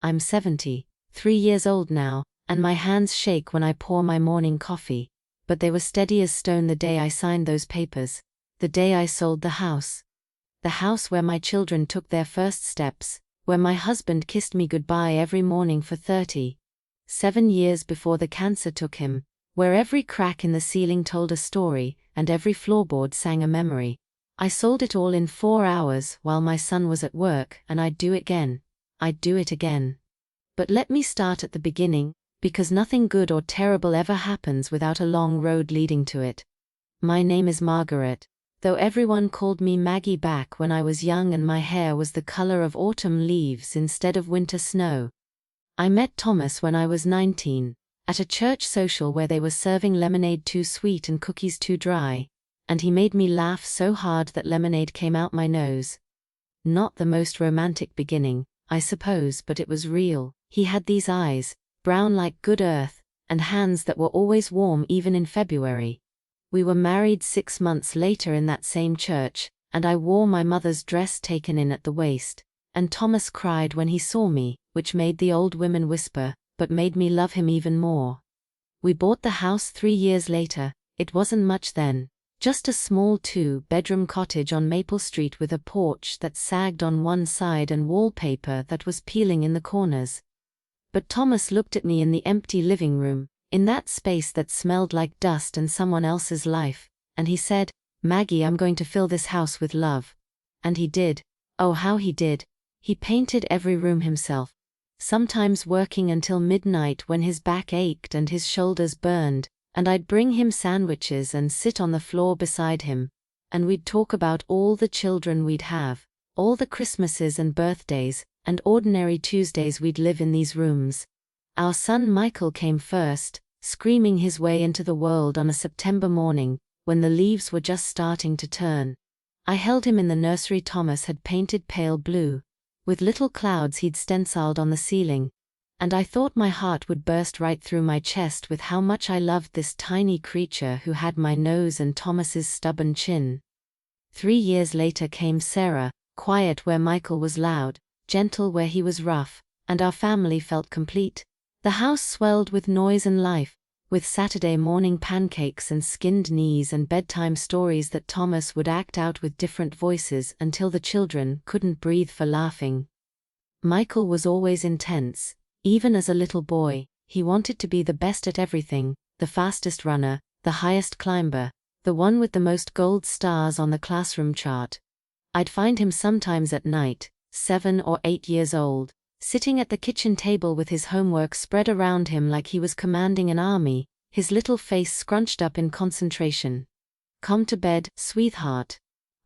I'm 73 years old now, and my hands shake when I pour my morning coffee, but they were steady as stone the day I signed those papers, the day I sold the house. The house where my children took their first steps, where my husband kissed me goodbye every morning for 37 years before the cancer took him, where every crack in the ceiling told a story, and every floorboard sang a memory. I sold it all in 4 hours while my son was at work, and I'd do it again. I'd do it again. But let me start at the beginning, because nothing good or terrible ever happens without a long road leading to it. My name is Margaret, though everyone called me Maggie back when I was young and my hair was the color of autumn leaves instead of winter snow. I met Thomas when I was 19, at a church social where they were serving lemonade too sweet and cookies too dry, and he made me laugh so hard that lemonade came out my nose. Not the most romantic beginning, I suppose, but it was real. He had these eyes, brown like good earth, and hands that were always warm even in February. We were married 6 months later in that same church, and I wore my mother's dress taken in at the waist, and Thomas cried when he saw me, which made the old women whisper, but made me love him even more. We bought the house 3 years later. It wasn't much then, just a small 2-bedroom cottage on Maple Street with a porch that sagged on one side and wallpaper that was peeling in the corners. But Thomas looked at me in the empty living room, in that space that smelled like dust and someone else's life, and he said, "Maggie, I'm going to fill this house with love." And he did. Oh, how he did. He painted every room himself, sometimes working until midnight when his back ached and his shoulders burned, and I'd bring him sandwiches and sit on the floor beside him, and we'd talk about all the children we'd have, all the Christmases and birthdays, and ordinary Tuesdays we'd live in these rooms. Our son Michael came first, screaming his way into the world on a September morning, when the leaves were just starting to turn. I held him in the nursery Thomas had painted pale blue, with little clouds he'd stenciled on the ceiling, and I thought my heart would burst right through my chest with how much I loved this tiny creature who had my nose and Thomas's stubborn chin. 3 years later came Sarah, quiet where Michael was loud, gentle where he was rough, and our family felt complete. The house swelled with noise and life, with Saturday morning pancakes and skinned knees and bedtime stories that Thomas would act out with different voices until the children couldn't breathe for laughing. Michael was always intense. Even as a little boy, he wanted to be the best at everything, the fastest runner, the highest climber, the one with the most gold stars on the classroom chart. I'd find him sometimes at night, 7 or 8 years old, sitting at the kitchen table with his homework spread around him like he was commanding an army, his little face scrunched up in concentration. "Come to bed, sweetheart,"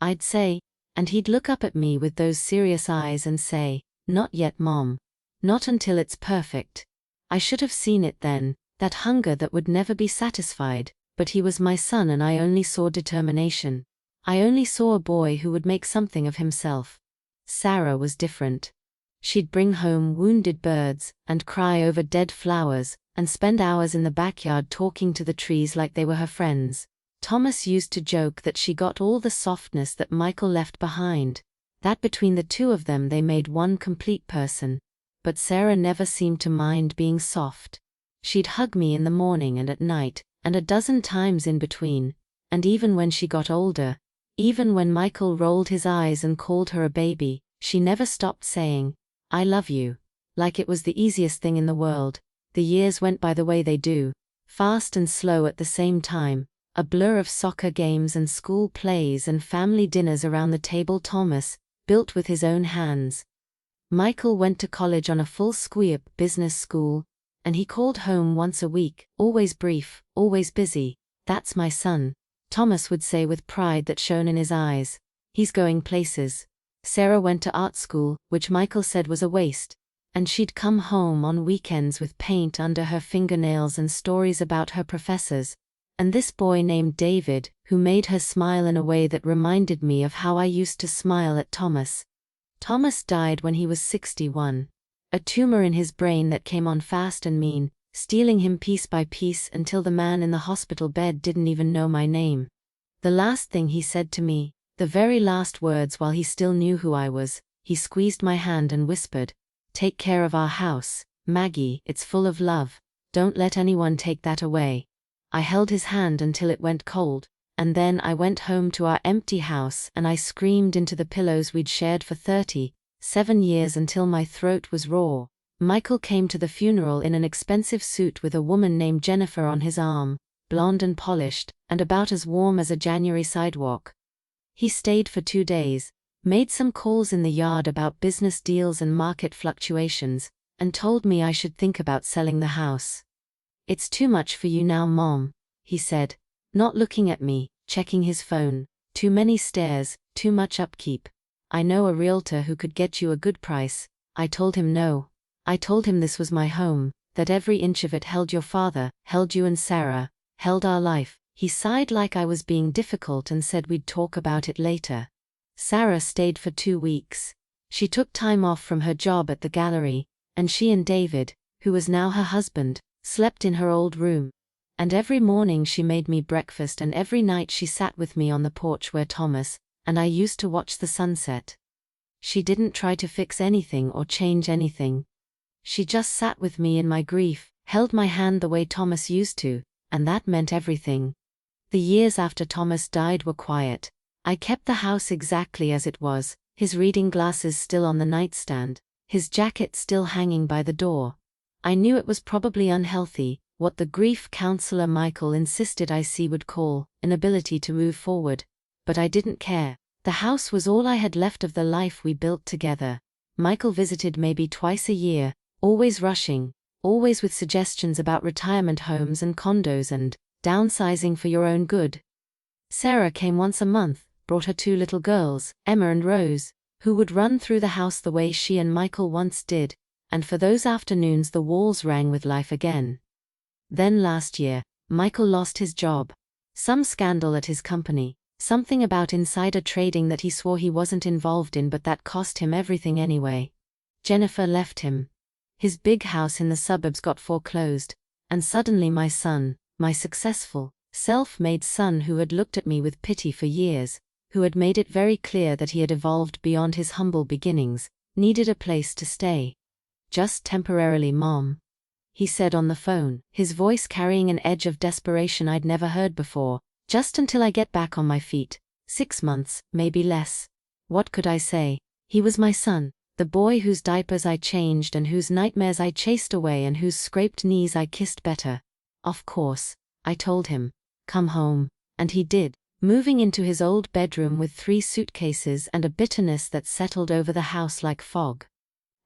I'd say, and he'd look up at me with those serious eyes and say, "Not yet, Mom. Not until it's perfect." I should have seen it then, that hunger that would never be satisfied, but he was my son and I only saw determination. I only saw a boy who would make something of himself. Sarah was different. She'd bring home wounded birds, and cry over dead flowers, and spend hours in the backyard talking to the trees like they were her friends. Thomas used to joke that she got all the softness that Michael left behind, that between the two of them they made one complete person. But Sarah never seemed to mind being soft. She'd hug me in the morning and at night, and a dozen times in between, and even when she got older, even when Michael rolled his eyes and called her a baby, she never stopped saying, "I love you," like it was the easiest thing in the world. The years went by the way they do, fast and slow at the same time, a blur of soccer games and school plays and family dinners around the table Thomas built with his own hands. Michael went to college on a full squeep business school, and he called home once a week, always brief, always busy. "That's my son," Thomas would say with pride that shone in his eyes. "He's going places." Sarah went to art school, which Michael said was a waste, and she'd come home on weekends with paint under her fingernails and stories about her professors, and this boy named David, who made her smile in a way that reminded me of how I used to smile at Thomas. Thomas died when he was 61. A tumor in his brain that came on fast and mean, stealing him piece by piece until the man in the hospital bed didn't even know my name. The last thing he said to me, the very last words while he still knew who I was, he squeezed my hand and whispered, Take care of our house, Maggie, it's full of love. Don't let anyone take that away. I held his hand until it went cold, and then I went home to our empty house and I screamed into the pillows we'd shared for 37 years until my throat was raw. Michael came to the funeral in an expensive suit with a woman named Jennifer on his arm, blonde and polished, and about as warm as a January sidewalk. He stayed for 2 days, made some calls in the yard about business deals and market fluctuations, and told me I should think about selling the house. "It's too much for you now, Mom," he said, not looking at me, checking his phone. "Too many stairs, too much upkeep. I know a realtor who could get you a good price." I told him no. I told him this was my home, that every inch of it held your father, held you and Sarah, held our life. He sighed like I was being difficult and said we'd talk about it later. Sarah stayed for 2 weeks. She took time off from her job at the gallery, and she and David, who was now her husband, slept in her old room. And every morning she made me breakfast and every night she sat with me on the porch where Thomas and I used to watch the sunset. She didn't try to fix anything or change anything. She just sat with me in my grief, held my hand the way Thomas used to, and that meant everything. The years after Thomas died were quiet. I kept the house exactly as it was, his reading glasses still on the nightstand, his jacket still hanging by the door. I knew it was probably unhealthy, what the grief counselor Michael insisted I see would call inability to move forward. But I didn't care. The house was all I had left of the life we built together. Michael visited maybe twice a year, always rushing, always with suggestions about retirement homes and condos and downsizing for your own good. Sarah came once a month, brought her 2 little girls, Emma and Rose, who would run through the house the way she and Michael once did, and for those afternoons the walls rang with life again. Then last year, Michael lost his job. Some scandal at his company, something about insider trading that he swore he wasn't involved in but that cost him everything anyway. Jennifer left him. His big house in the suburbs got foreclosed, and suddenly my son, my successful, self-made son who had looked at me with pity for years, who had made it very clear that he had evolved beyond his humble beginnings, needed a place to stay. "Just temporarily, Mom," he said on the phone, his voice carrying an edge of desperation I'd never heard before. "Just until I get back on my feet. 6 months, maybe less." What could I say? He was my son, the boy whose diapers I changed and whose nightmares I chased away and whose scraped knees I kissed better. Of course, I told him, "Come home," and he did, moving into his old bedroom with 3 suitcases and a bitterness that settled over the house like fog.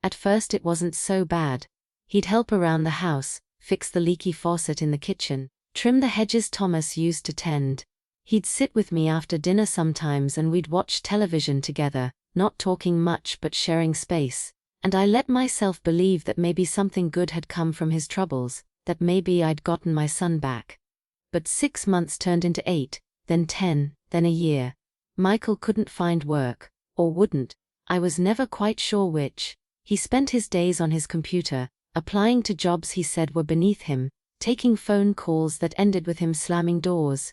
At first it wasn't so bad. He'd help around the house, fix the leaky faucet in the kitchen, trim the hedges Thomas used to tend. He'd sit with me after dinner sometimes and we'd watch television together, not talking much but sharing space, and I let myself believe that maybe something good had come from his troubles, that maybe I'd gotten my son back. But 6 months turned into 8, then 10, then a year. Michael couldn't find work, or wouldn't, I was never quite sure which. He spent his days on his computer, applying to jobs he said were beneath him, taking phone calls that ended with him slamming doors.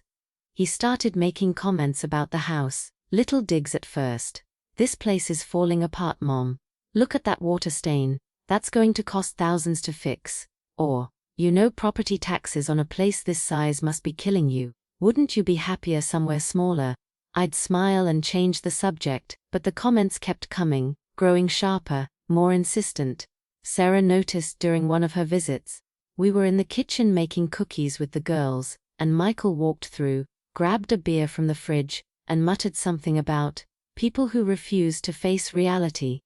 He started making comments about the house, little digs at first. "This place is falling apart, Mom. Look at that water stain, that's going to cost thousands to fix." Or, "You know property taxes on a place this size must be killing you. Wouldn't you be happier somewhere smaller?" I'd smile and change the subject, but the comments kept coming, growing sharper, more insistent. Sarah noticed during one of her visits. We were in the kitchen making cookies with the girls, and Michael walked through, grabbed a beer from the fridge, and muttered something about people who refuse to face reality.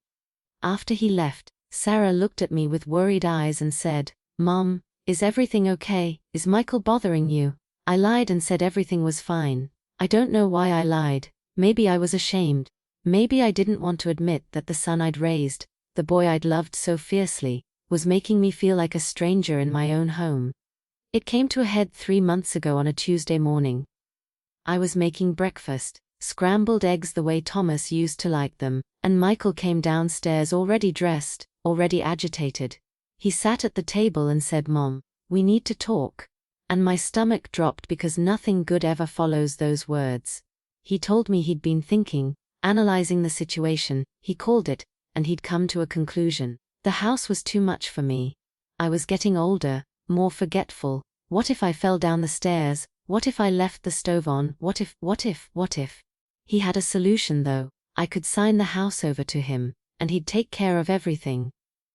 After he left, Sarah looked at me with worried eyes and said, "Mom, is everything okay? Is Michael bothering you?" I lied and said everything was fine. I don't know why I lied. Maybe I was ashamed. Maybe I didn't want to admit that the son I'd raised, the boy I'd loved so fiercely, was making me feel like a stranger in my own home. It came to a head 3 months ago on a Tuesday morning. I was making breakfast, scrambled eggs the way Thomas used to like them, and Michael came downstairs already dressed, already agitated. He sat at the table and said, "Mom, we need to talk." And my stomach dropped because nothing good ever follows those words. He told me he'd been thinking, analyzing the situation, he called it, and he'd come to a conclusion. The house was too much for me. I was getting older, more forgetful. What if I fell down the stairs? What if I left the stove on? What if? He had a solution though. I could sign the house over to him, and he'd take care of everything.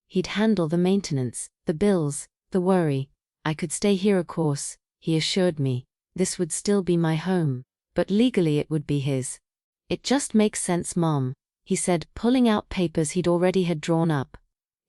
He'd handle the maintenance, the bills, the worry. I could stay here of course, he assured me. This would still be my home, but legally it would be his. It just makes sense, Mom, he said, pulling out papers he'd already had drawn up.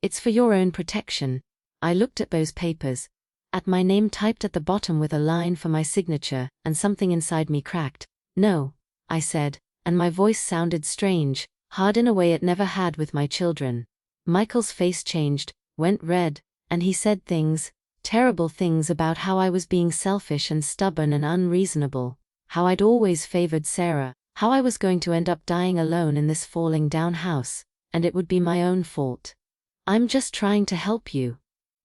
It's for your own protection. I looked at those papers, at my name typed at the bottom with a line for my signature, and something inside me cracked. No, I said, and my voice sounded strange, hard in a way it never had with my children. Michael's face changed, went red, and he said things, terrible things about how I was being selfish and stubborn and unreasonable, how I'd always favored Sarah, how I was going to end up dying alone in this falling down house, and it would be my own fault. I'm just trying to help you.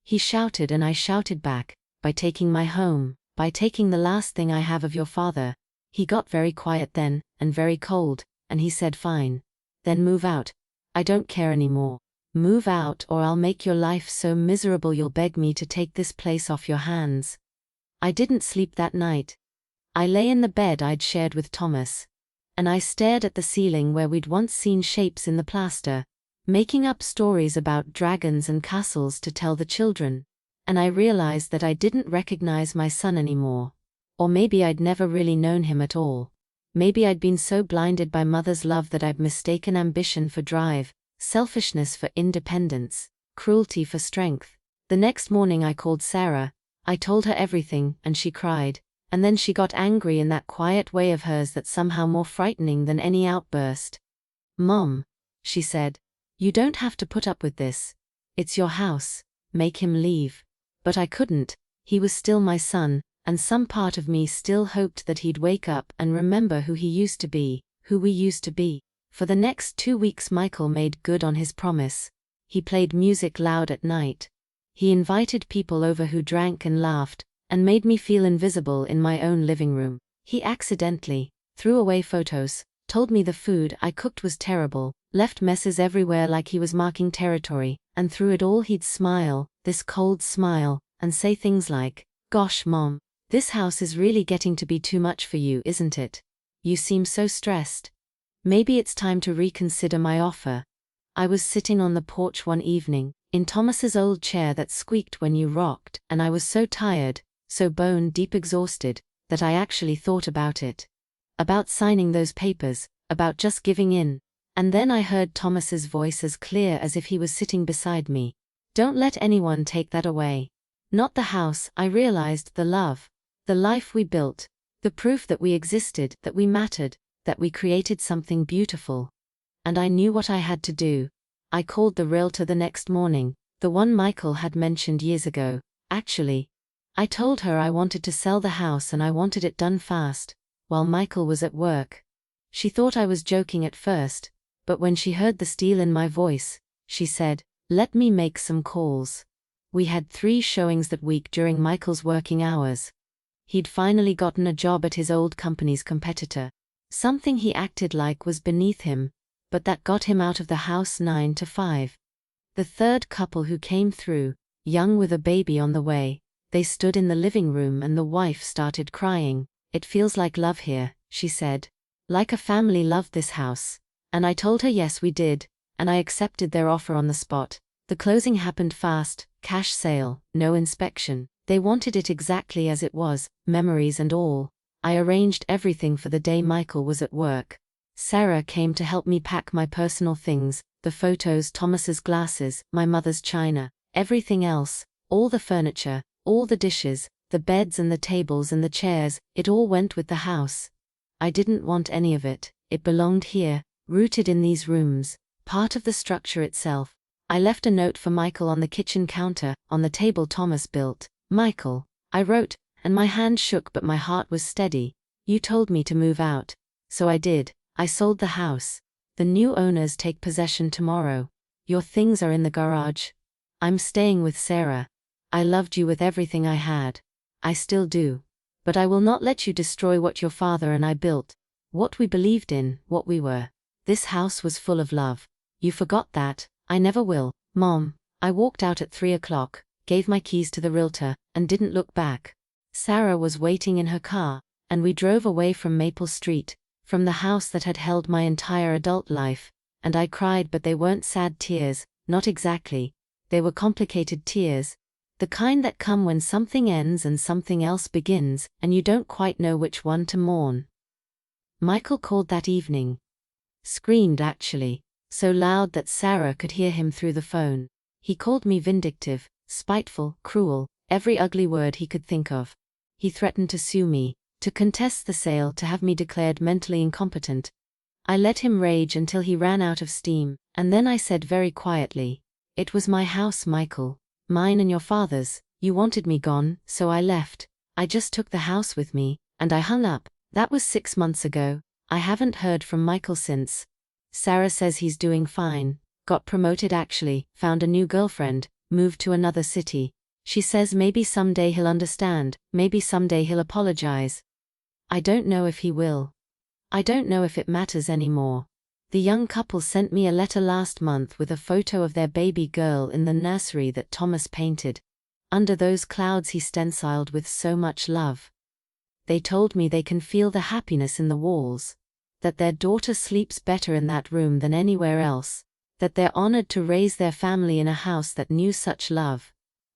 He shouted and I shouted back, by taking my home, by taking the last thing I have of your father. He got very quiet then, and very cold, and he said fine. Then move out. I don't care anymore. Move out or I'll make your life so miserable you'll beg me to take this place off your hands. I didn't sleep that night. I lay in the bed I'd shared with Thomas. And I stared at the ceiling where we'd once seen shapes in the plaster, making up stories about dragons and castles to tell the children. And I realized that I didn't recognize my son anymore. Or maybe I'd never really known him at all. Maybe I'd been so blinded by mother's love that I'd mistaken ambition for drive, selfishness for independence, cruelty for strength. The next morning I called Sarah. I told her everything, and she cried. And then she got angry in that quiet way of hers that's somehow more frightening than any outburst. Mom, she said, you don't have to put up with this. It's your house. Make him leave. But I couldn't. He was still my son, and some part of me still hoped that he'd wake up and remember who he used to be, who we used to be. For the next 2 weeks Michael made good on his promise. He played music loud at night. He invited people over who drank and laughed, and made me feel invisible in my own living room. He accidentally threw away photos, told me the food I cooked was terrible, left messes everywhere like he was marking territory, and through it all he'd smile, this cold smile, and say things like, "Gosh, Mom, this house is really getting to be too much for you, isn't it? You seem so stressed. Maybe it's time to reconsider my offer." I was sitting on the porch one evening, in Thomas's old chair that squeaked when you rocked, and I was so tired, so bone-deep exhausted, that I actually thought about it. About signing those papers, about just giving in. And then I heard Thomas's voice as clear as if he was sitting beside me. Don't let anyone take that away. Not the house, I realized, the love, the life we built, the proof that we existed, that we mattered, that we created something beautiful. And I knew what I had to do. I called the realtor the next morning, the one Michael had mentioned years ago, actually. I told her I wanted to sell the house and I wanted it done fast, while Michael was at work. She thought I was joking at first, but when she heard the steel in my voice, she said, "Let me make some calls." We had 3 showings that week during Michael's working hours. He'd finally gotten a job at his old company's competitor. Something he acted like was beneath him, but that got him out of the house 9 to 5. The third couple who came through, young with a baby on the way, they stood in the living room and the wife started crying. "It feels like love here," she said. "Like a family loved this house." And I told her yes we did, and I accepted their offer on the spot. The closing happened fast, cash sale, no inspection. They wanted it exactly as it was, memories and all. I arranged everything for the day Michael was at work. Sarah came to help me pack my personal things, the photos, Thomas's glasses, my mother's china, everything else, all the furniture, all the dishes, the beds and the tables and the chairs, it all went with the house. I didn't want any of it. It belonged here, rooted in these rooms, part of the structure itself. I left a note for Michael on the kitchen counter, on the table Thomas built. "Michael," I wrote, and my hand shook but my heart was steady. "You told me to move out. So I did. I sold the house. The new owners take possession tomorrow. Your things are in the garage. I'm staying with Sarah. I loved you with everything I had. I still do. But I will not let you destroy what your father and I built, what we believed in, what we were. This house was full of love. You forgot that. I never will. Mom, I walked out at 3 o'clock, gave my keys to the realtor, and didn't look back. Sarah was waiting in her car, and we drove away from Maple Street, from the house that had held my entire adult life, and I cried, but they weren't sad tears, not exactly. They were complicated tears, the kind that come when something ends and something else begins, and you don't quite know which one to mourn. Michael called that evening. Screamed actually, so loud that Sarah could hear him through the phone. He called me vindictive, spiteful, cruel, every ugly word he could think of. He threatened to sue me, to contest the sale, to have me declared mentally incompetent. I let him rage until he ran out of steam, and then I said very quietly, "It was my house, Michael. Mine and your father's. You wanted me gone, so I left. I just took the house with me, and I hung up." That was 6 months ago. I haven't heard from Michael since. Sarah says he's doing fine, got promoted actually, found a new girlfriend, moved to another city. She says maybe someday he'll understand, maybe someday he'll apologize. I don't know if he will. I don't know if it matters anymore. The young couple sent me a letter last month with a photo of their baby girl in the nursery that Thomas painted. Under those clouds he stenciled with so much love. They told me they can feel the happiness in the walls, that their daughter sleeps better in that room than anywhere else, that they're honored to raise their family in a house that knew such love.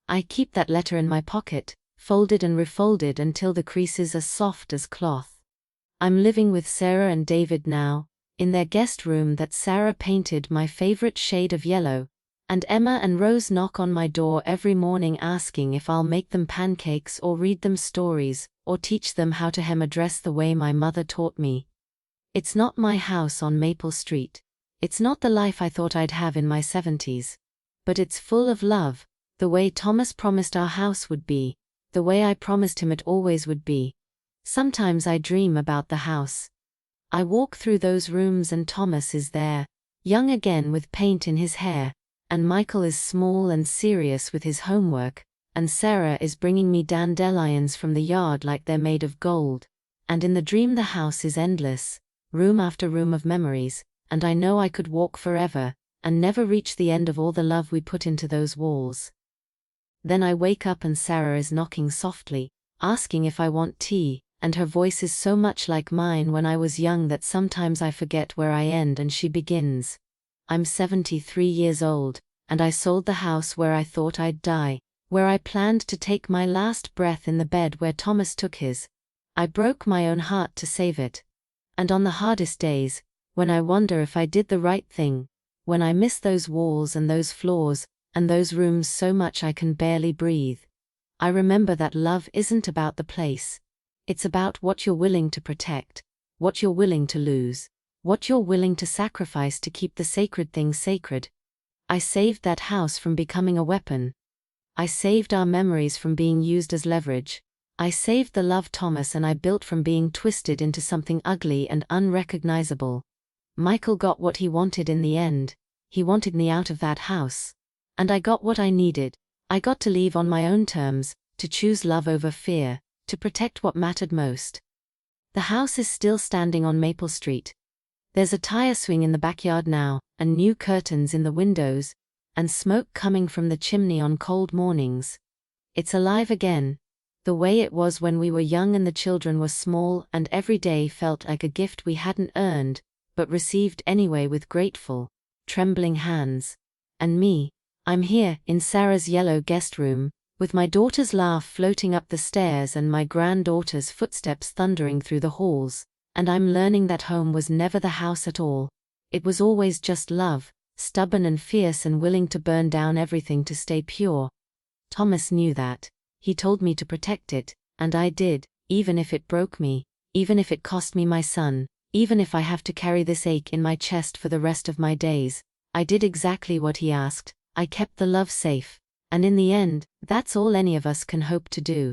I keep that letter in my pocket, folded and refolded until the creases are soft as cloth. I'm living with Sarah and David now, in their guest room that Sarah painted my favorite shade of yellow, and Emma and Rose knock on my door every morning asking if I'll make them pancakes or read them stories, or teach them how to hem a dress the way my mother taught me. It's not my house on Maple Street. It's not the life I thought I'd have in my 70s. But it's full of love, the way Thomas promised our house would be, the way I promised him it always would be. Sometimes I dream about the house. I walk through those rooms and Thomas is there, young again with paint in his hair, and Michael is small and serious with his homework, and Sarah is bringing me dandelions from the yard like they're made of gold, and in the dream the house is endless, room after room of memories, and I know I could walk forever, and never reach the end of all the love we put into those walls. Then I wake up and Sarah is knocking softly, asking if I want tea, and her voice is so much like mine when I was young that sometimes I forget where I end and she begins. I'm 73 years old, and I sold the house where I thought I'd die, where I planned to take my last breath in the bed where Thomas took his. I broke my own heart to save it. And on the hardest days, when I wonder if I did the right thing, when I miss those walls and those floors, and those rooms so much I can barely breathe, I remember that love isn't about the place. It's about what you're willing to protect, what you're willing to lose, what you're willing to sacrifice to keep the sacred things sacred. I saved that house from becoming a weapon. I saved our memories from being used as leverage. I saved the love Thomas and I built from being twisted into something ugly and unrecognizable. Michael got what he wanted in the end. He wanted me out of that house. And I got what I needed. I got to leave on my own terms, to choose love over fear, to protect what mattered most. The house is still standing on Maple Street. There's a tire swing in the backyard now, and new curtains in the windows, and smoke coming from the chimney on cold mornings. It's alive again, the way it was when we were young and the children were small and every day felt like a gift we hadn't earned, but received anyway with grateful, trembling hands. And me, I'm here, in Sarah's yellow guest room, with my daughter's laugh floating up the stairs and my granddaughter's footsteps thundering through the halls, and I'm learning that home was never the house at all. It was always just love, stubborn and fierce and willing to burn down everything to stay pure. Thomas knew that. He told me to protect it, and I did, even if it broke me, even if it cost me my son, even if I have to carry this ache in my chest for the rest of my days. I did exactly what he asked. I kept the love safe. And in the end, that's all any of us can hope to do.